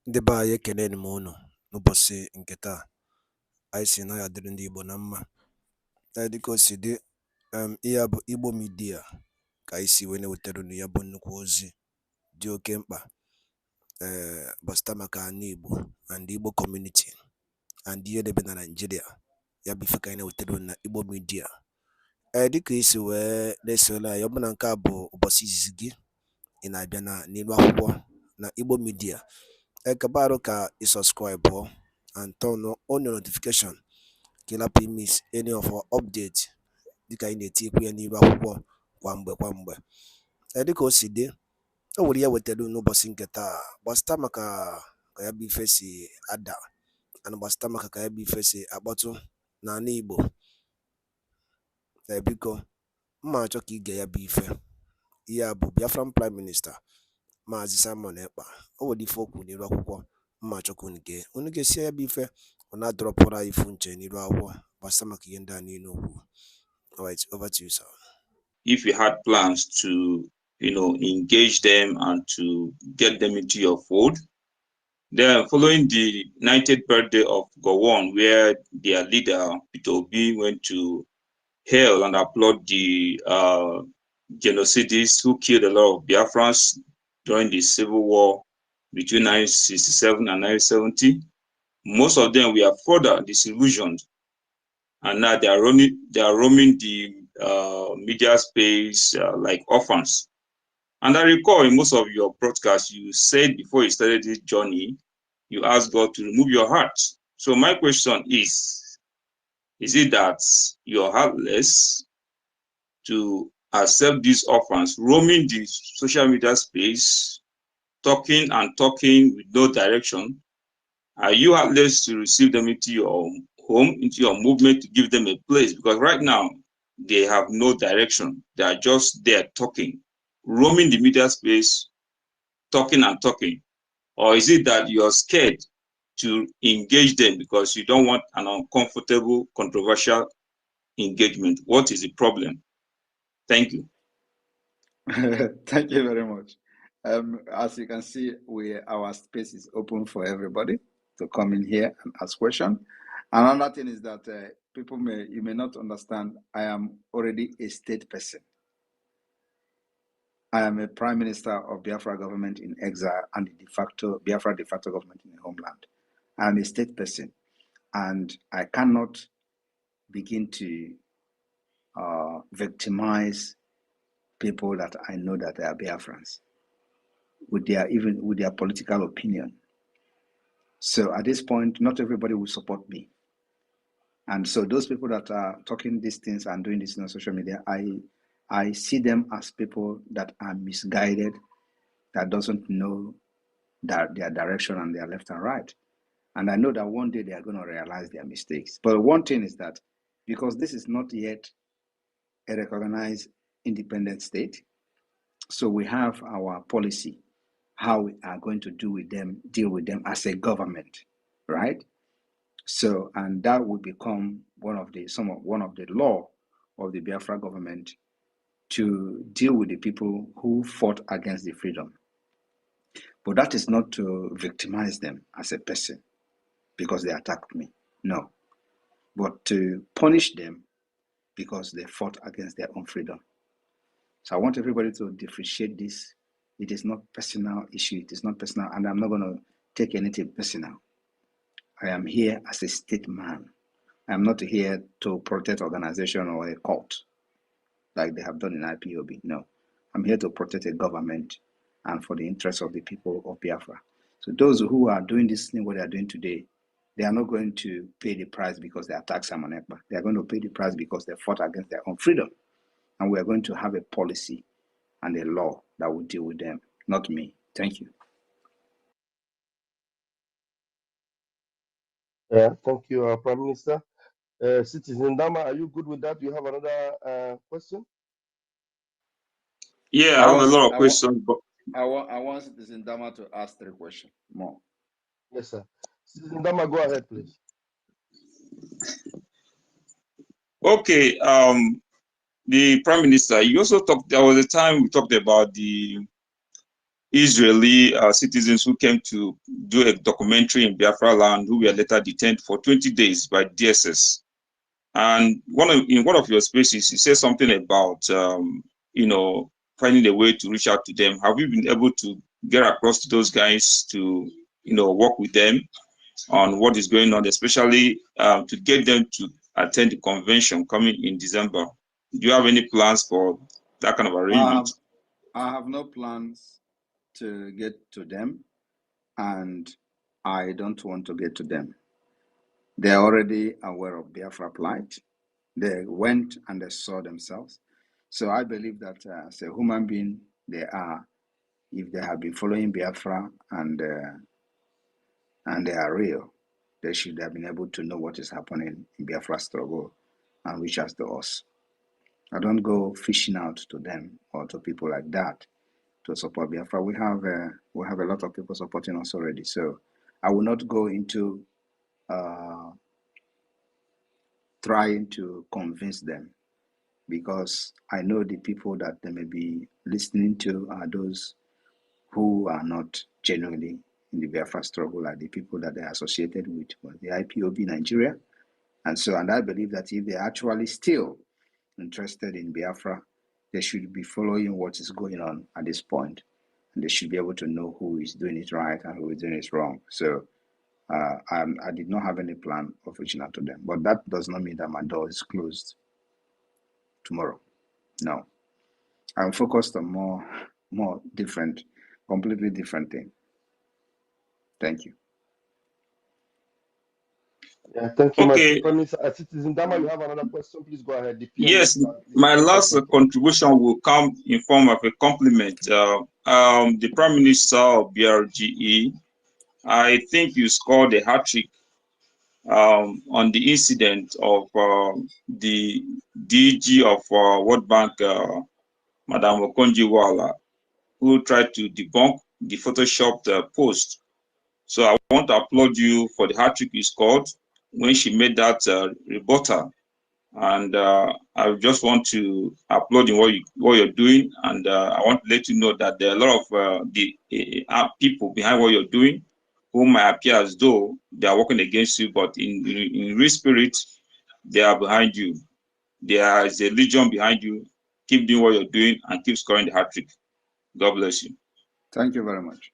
Ndị be anyị ekeneni m unu n'ụbọchị nke taa. Anyị sị na ya dịrị ndị Igbo na mma. Dịka o si dị, ihe a bụ Igbo midia ka anyị si wee na-ewetara unu ya bụ nnukwu ozi dị oke mkpa gbasịta maka ana Igbo and Igbo community and ihe debe na Naịjirịa. Ya bụ ife ka anyị na-ewetara unu na Igbo midia. Dịka isi wee na-esole anyị, ọ bụ na nke a bụ ụbọchị izizi gị ị na-abịa n'ilu akwụkwọ na Igbo midia, kabarụ ka ị subscribe and turn on your notification ka ị lapụ miss any of our update dịka anyị na-etikwu ya n'ilu akwụkwọ kwa mgbe. Dịka o si dị, o nwere ya wetara n'ụbọchị nke taa gbasịta maka ka ya bụ ife si ada and gbasịta maka ka ya bụ ife si akpọtụ n'ala Igbo. Biko mma achọ ka ige ya bụ ife. Ihe a bụ Biafran Prime Minister MAZI Simon Ekpa. O nwere ife okwu n'ilu akwụkwọ mma achọ ka unu ga-esi ya bụ ife ọ na-adọrọpụrụ anyị ifu nche n'ilu akwụkwọ gbasịta maka ihe ndị a niile okwu. Alright, over to you, sir. If you had plans to, engage them and to get them into your fold, then following the 90th birthday of Gowon, where their leader, Peter Obi, went to hail and applaud the genocidists who killed a lot of Biafrans during the civil war between 1967 and 1970. Most of them were further disillusioned, and now they are roaming the media space like orphans. And I recall in most of your broadcasts, you said before you started this journey, you asked God to remove your heart. So my question is it that you're heartless to accept these orphans roaming the social media space, talking with no direction? Are you heartless to receive them into your home, into your movement, to give them a place? Because right now, they have no direction. They are just there talking, roaming the media space, talking. Or is it that you're scared to engage them because you don't want an uncomfortable, controversial engagement? What is the problem? Thank you. Thank you very much. As you can see, our space is open for everybody to come in here and ask questions. Another thing is that you may not understand, I am already a state person. I am a prime minister of Biafra government in exile and the Biafra de facto government in the homeland. I am a state person, and I cannot begin to victimize people that I know that they are Biafrans with their political opinion. So at this point, not everybody will support me. And so those people that are talking these things and doing this on social media, I see them as people that are misguided, that doesn't know their direction and their left and right. And I know that one day they are going to realize their mistakes. But one thing is that because this is not yet a recognized independent state, so we have our policy, how we are going to deal with them as a government, right? So, and that will become one of the law of the Biafra government to deal with the people who fought against the freedom. But that is not to victimize them as a person because they attacked me, no. But to punish them because they fought against their own freedom. So I want everybody to differentiate this. It is not personal issue. It is not personal, and I'm not going to take anything personal. I am here as a state man. I'm not here to protect organization or a cult like they have done in IPOB. No, I'm here to protect a government and for the interests of the people of Biafra. So those who are doing this thing, what they are doing today, they are not going to pay the price because they attack Simon Ekpa. They are going to pay the price because they fought against their own freedom. And we are going to have a policy and a law that will deal with them, not me. Thank you. Thank you, Prime Minister. Citizen Dama, are you good with that? Do you have another question? Yeah, I have a lot of questions. But I want Citizen Dama to ask 3 questions more. Yes, sir. Citizen Dama, go ahead, please. Okay, the Prime Minister, you also talked, there was a time we talked about the Israeli citizens who came to do a documentary in Biafra land who were later detained for 20 days by DSS. And in one of your spaces, you said something about, finding a way to reach out to them. Have you been able to get across to those guys to, work with them on what is going on, especially to get them to attend the convention coming in December? Do you have any plans for that kind of arrangement? I have no plans to get to them, and I don't want to get to them. They're already aware of Biafra plight. They went and they saw themselves. So I believe that as a human being, they are, if they have been following Biafra and they are real, they should have been able to know what is happening in Biafra struggle and reach out to us. I don't go fishing out to them or to people like that to support Biafra. We have a lot of people supporting us already. So I will not go into trying to convince them, because I know the people that they may be listening to are those who are not genuinely in the Biafra struggle, like the people that they are associated with the IPOB Nigeria. And I believe that if they're actually still interested in Biafra, they should be following what is going on at this point, and they should be able to know who is doing it right and who is doing it wrong. So I did not have any plan of reaching out to them, but that does not mean that my door is closed tomorrow. No, I'm focused on more different, completely different thing. Thank you. Yeah, thank you, Okay. Prime Minister. Citizen Dama, you have another question? Please go ahead. The PM Yes, is my listening last intently. contribution will come in form of a compliment. The Prime Minister of BRGE, I think you scored a hat trick on the incident of the DG of World Bank, Madam Okonji-Iweala, who tried to debunk the photoshopped post. So I want to applaud you for the hat trick you scored when she made that rebuttal. And I just want to applaud in what you're doing, and I want to let you know that there are a lot of the people behind what you're doing who might appear as though they are working against you, but in real spirit, they are behind you. There is a legion behind you. Keep doing what you're doing and keep scoring the hat trick. God bless you. Thank you very much.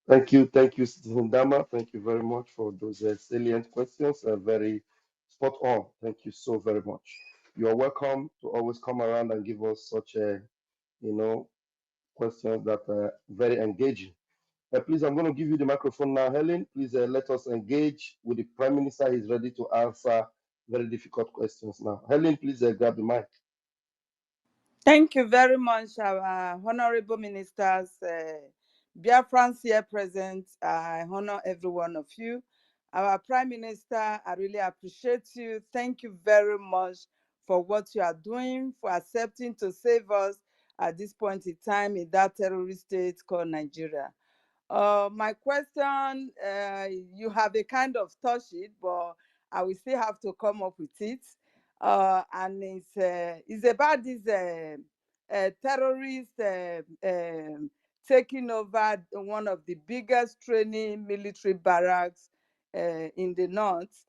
Thank you, Citizen Dama. Thank you very much for those salient questions. Very spot on. Thank you so very much. You are welcome to always come around and give us such you know, questions that are very engaging. Please, I'm going to give you the microphone now, Helen. Please let us engage with the Prime Minister. He's ready to answer very difficult questions now. Helen, please grab the mic. Thank you very much, our honorable ministers, Biafrans here present. I honor every one of you. Our Prime Minister, I really appreciate you. Thank you very much for what you are doing, for accepting to save us at this point in time in that terrorist state called Nigeria. My question, you have a kind of touched it, but I will still have to come up with it. And it's about this terrorists taking over one of the biggest training military barracks in the north.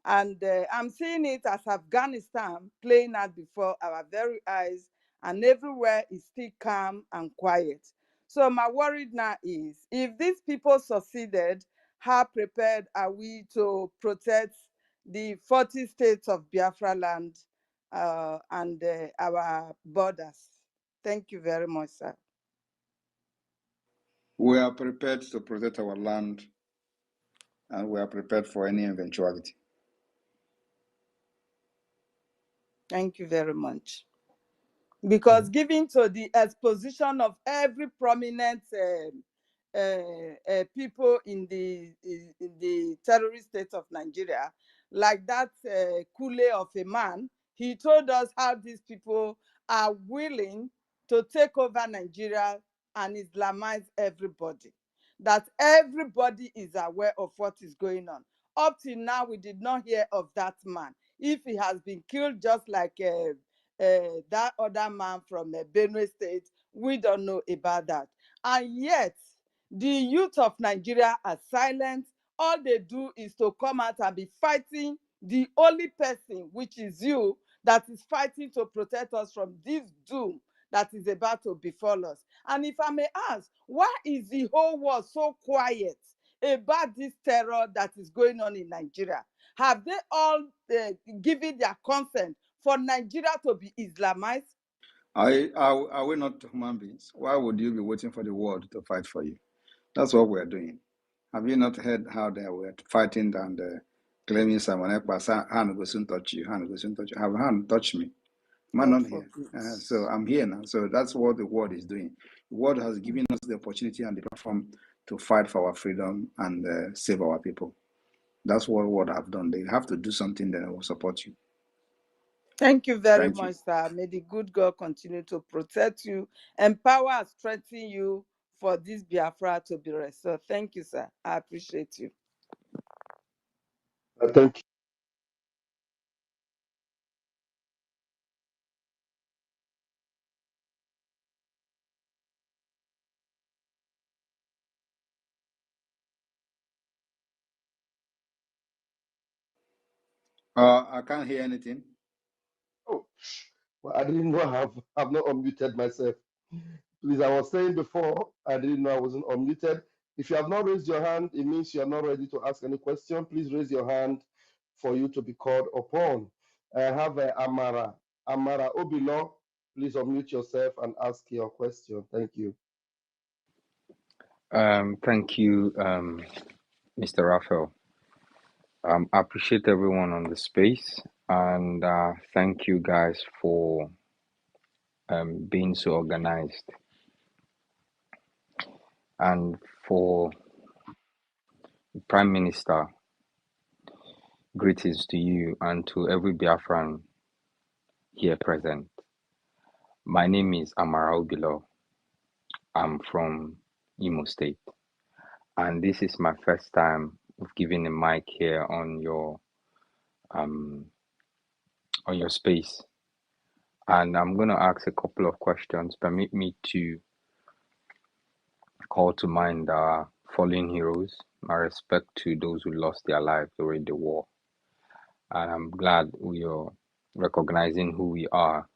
And I'm seeing it as Afghanistan playing out before our very eyes, and everywhere is still calm and quiet. So my worry now is, if these people succeeded, how prepared are we to protect the 40 states of Biafra land and our borders? Thank you very much, sir. We are prepared to protect our land, and we are prepared for any eventuality. Thank you very much. Because given to the exposition of every prominent people in the terrorist state of Nigeria, like that Kule of a man, he told us how these people are willing to take over Nigeria and Islamize everybody. That everybody is aware of what is going on. Up till now, we did not hear of that man. If he has been killed just like that other man from Benue State. We don't know about that. And yet, the youth of Nigeria are silent. All they do is to come out and be fighting the only person, which is you, that is fighting to protect us from this doom that is about to befall us. And if I may ask, why is the whole world so quiet about this terror that is going on in Nigeria? Have they all given their consent for Nigeria to be Islamized? Are we not human beings? Why would you be waiting for the world to fight for you? That's what we're doing. Have you not heard how they were fighting and claiming someone else, hand goes in touch you, hand goes in touch you. Have hand touched me? Am I God not here? forbid. So I'm here now. So that's what the world is doing. The world has given us the opportunity and the platform to fight for our freedom and save our people. That's what world have done. They have to do something that will support you. Thank you very Thank you. much, sir. May the good God continue to protect you, empower and strengthen you for this Biafra to be restored. Thank you, sir. I appreciate you. Thank you. I can't hear anything. Oh, well, I didn't know I've not unmuted myself. Please, I was saying before, I didn't know I wasn't unmuted. If you have not raised your hand, it means you are not ready to ask any question. Please raise your hand for you to be called upon. I have Amara. Amara Obilo, please unmute yourself and ask your question. Thank you. Thank you, Mr. Raphael. I appreciate everyone on the space, and thank you guys for being so organized. And for the Prime Minister, greetings to you and to every Biafran here present. My name is Amara Obilo. I'm from Imo State, and this is my first time of giving a mic here on your space. And I'm going to ask a couple of questions. Permit me to call to mind our fallen heroes, my respect to those who lost their lives during the war. And I'm glad we are recognizing who we are,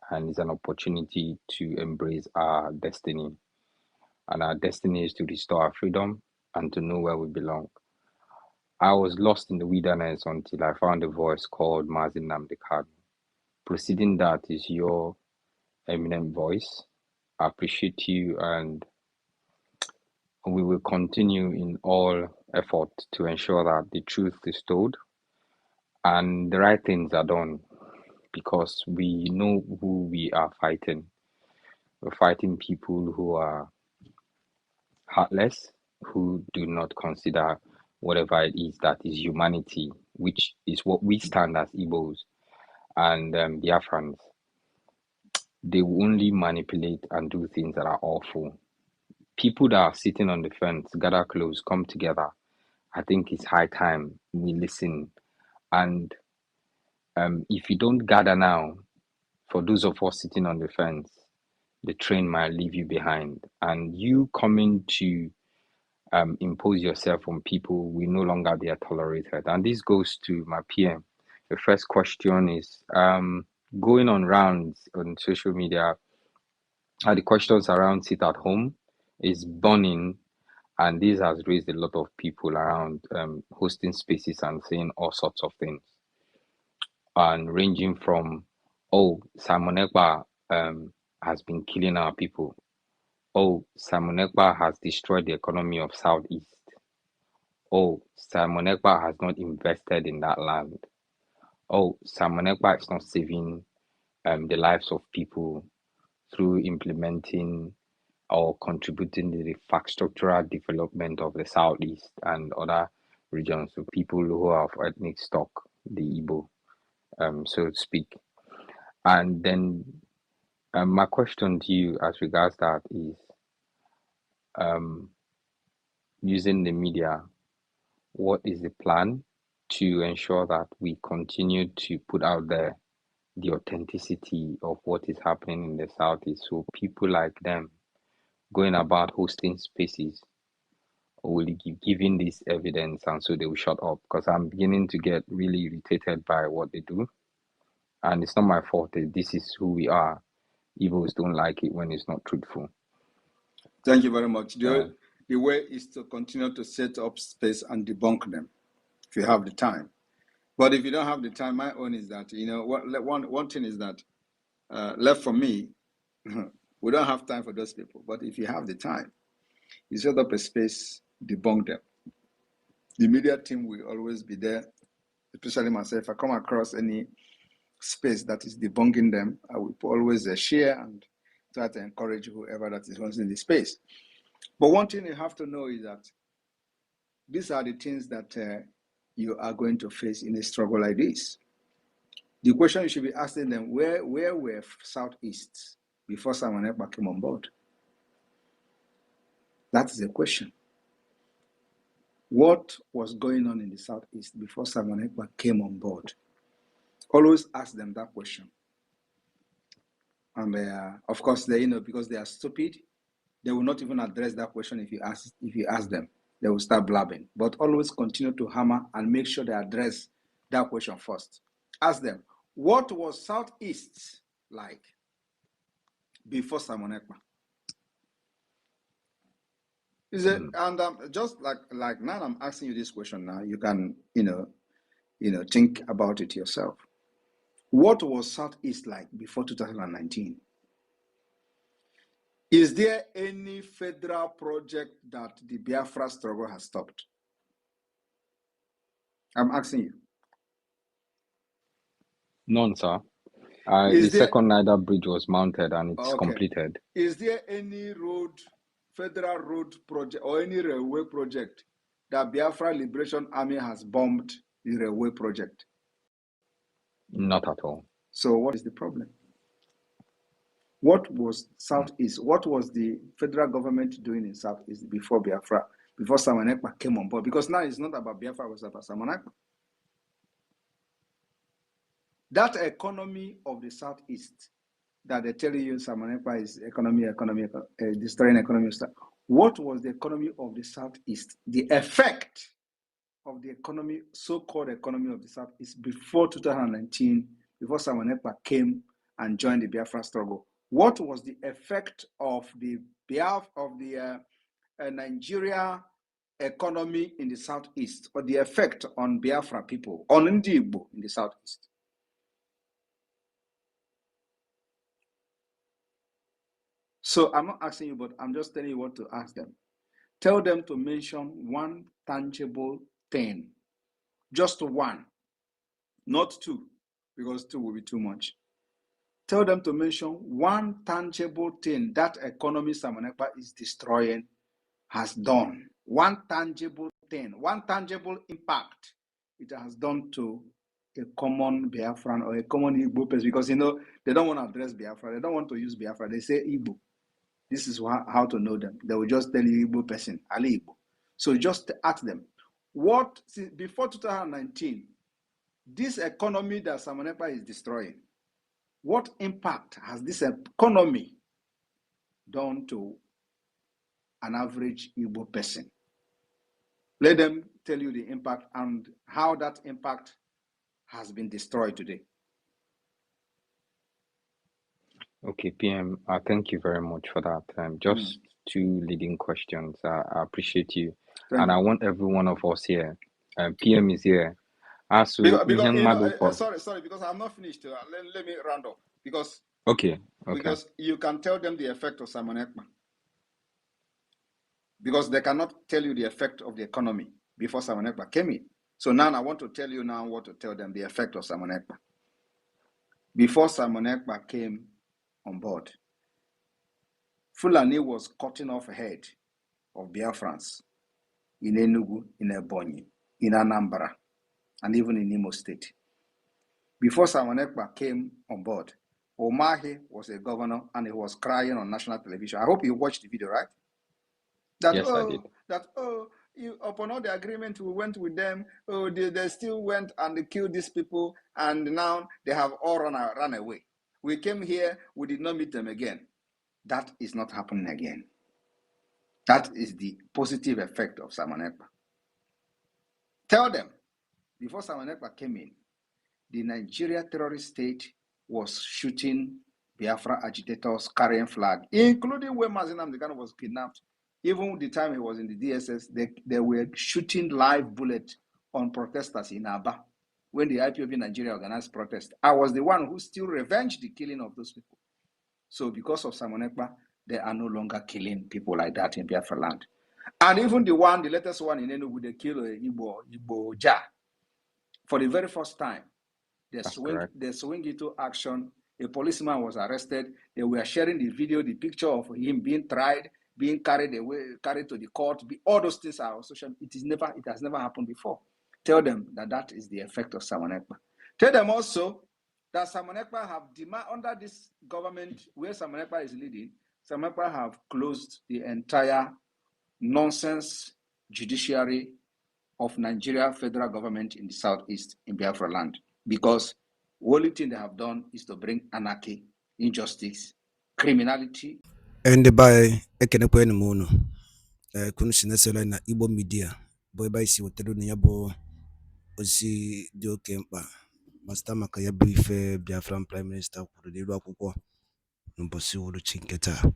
and it's an opportunity to embrace our destiny. And our destiny is to restore our freedom and to know where we belong. I was lost in the wilderness until I found a voice called MAZI Namdekad. Preceding that is your eminent voice. I appreciate you, and we will continue in all effort to ensure that the truth is told and the right things are done, because we know who we are fighting. We're fighting people who are heartless, who do not consider whatever it is that is humanity, which is what we stand as Igbos and Biafrans. They will only manipulate and do things that are awful. People that are sitting on the fence, gather close, come together. I think it's high time we listen. And if you don't gather now, for those of us sitting on the fence, the train might leave you behind. And you coming to impose yourself on people will no longer be tolerated. And this goes to my PM. The first question is going on rounds on social media. The questions around sit at home is burning, and this has raised a lot of people around hosting spaces and saying all sorts of things, and ranging from, oh, Simon Ekpa has been killing our people. Oh, Simon Ekpa has destroyed the economy of Southeast. Oh, Simon Ekpa has not invested in that land. Oh, Simon Ekpa is not saving the lives of people through implementing or contributing to the infrastructural development of the Southeast and other regions, so people who have ethnic stock, the Igbo, so to speak. And then my question to you as regards that is, using the media, what is the plan to ensure that we continue to put out there the authenticity of what is happening in the Southeast. So people like them going about hosting spaces will be giving this evidence, and so they will shut up, because I'm beginning to get really irritated by what they do. And it's not my fault. This is who we are. Igbos don't like it when it's not truthful. Thank you very much. The way is to continue to set up space and debunk them if you have the time. But if you don't have the time, my own is that, one thing is that left for me, we don't have time for those people. But if you have the time, you set up a space, debunk them. The media team will always be there, especially myself. If I come across any space that is debunking them, I will always share and try to encourage whoever that is hosting the space. But one thing you have to know is that these are the things that you are going to face in a struggle like this. The question you should be asking them, where were Southeast before Simon Ekpa came on board? That is the question. What was going on in the Southeast before Simon Ekpa came on board? Always ask them that question. And of course, because they are stupid, they will not even address that question if you ask them. They will start blabbing. But always continue to hammer and make sure they address that question first. Ask them, what was Southeast like before Simon Ekpa? And just like now I'm asking you this question now, you can think about it yourself. What was Southeast like before 2019? Is there any federal project that the Biafra struggle has stopped? I'm asking you. None, sir. The second Niger Bridge was mounted and it's completed. Is there any federal road project or any railway project that Biafra Liberation Army has bombed the railway project? Not at all. So what is the problem? What was Southeast? What was the federal government doing in Southeast before Biafra, before Simon Ekpa came on board? Because now it's not about Biafra, it's about Simon Ekpa. That economy of the Southeast that they tell you Simon Ekpa is destroying economy. What was the economy of the Southeast? The effect of the economy, so-called economy of the Southeast before 2019, before Simon Ekpa came and joined the Biafra struggle. What was the effect of the Nigeria economy in the Southeast, or the effect on Biafra people, on IGBO in the Southeast? So I'm not asking you, but I'm just telling you what to ask them. Tell them to mention one tangible thing, just one, not two, because two will be too much. Tell them to mention one tangible thing that economy Simon Ekpa is destroying has done. One tangible thing, one tangible impact it has done to a common Biafran or a common Igbo person, because they don't want to address Biafra. They don't want to use Biafra. They say Igbo. This is how to know them. They will just tell you Igbo person, Ali Igbo. So just ask them, before 2019, this economy that Simon Ekpa is destroying, what impact has this economy done to an average Igbo person? Let them tell you the impact and how that impact has been destroyed today. Okay, PM, thank you very much for that. Just two leading questions. I appreciate you. Thank you. I want every one of us here. PM is here. Sorry, because I'm not finished. Let me round up. Because you can tell them the effect of Simon Ekpa. Because they cannot tell you the effect of the economy before Simon Ekpa came in. So now I want to tell you now what to tell them, the effect of Simon Ekpa. Before Simon Ekpa came on board, Fulani was cutting off head of Biafrans in Enugu, in Ebonyi, in Anambra, and even in Imo State. Before Simon Ekpa came on board, Omahi was a governor and he was crying on national television. I hope you watched the video, right? Yes, I did. Upon all the agreement, we went with them. Oh, they still went and they killed these people, and now they have all run away. We came here, we did not meet them again. That is not happening again. That is the positive effect of Simon Ekpa. Tell them, before Simon Ekpa came in, the Nigeria terrorist state was shooting Biafra agitators carrying flag, including when MAZI Nnamdi Kanu was kidnapped. Even the time he was in the DSS, they were shooting live bullets on protesters in Aba when the IPOB Nigeria organized protest. I was the one who still revenged the killing of those people. So because of Simon Ekpa, they are no longer killing people like that in Biafra land. And even the latest one in Enugu, they killed Igbo Ja. For the very first time, they swing into action. A policeman was arrested. They were sharing the video, the picture of him being tried, being carried to the court. All those things are on social. It has never happened before. Tell them that is the effect of Simon Ekpa. Tell them also that Simon Ekpa have demand under this government where Simon Ekpa is leading. Simon Ekpa have closed the entire nonsense judiciary of Nigeria federal government in the southeast in Biafra land, because the only thing they have done is to bring anarchy, injustice, criminality. And by ekenekwe ni munu kunu sinesela na Igbo media bụ ebe anyị si wetara na ya bụ ozi dị oke mkpa gbasara maka ya bụ ife Biafran Prime Minister kwuru n'elu akwụkwọ n'ụbọchị uhuruchi nke taa.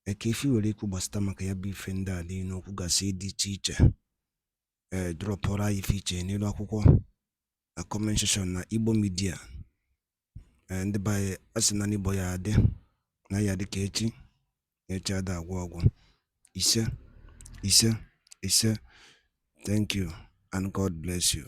Eke ife were ikwu gbasara maka ya bụ ife ndị a niile okwu gasị dị iche iche dropụrụ anyị ife iche n'elu akwụkwọ na comment section na Igbo media. Ndị be anyị asị na n'Igbo ya adị na ya dị ka echi ada agwụ ọgwụ. Ise. Thank you and God bless you.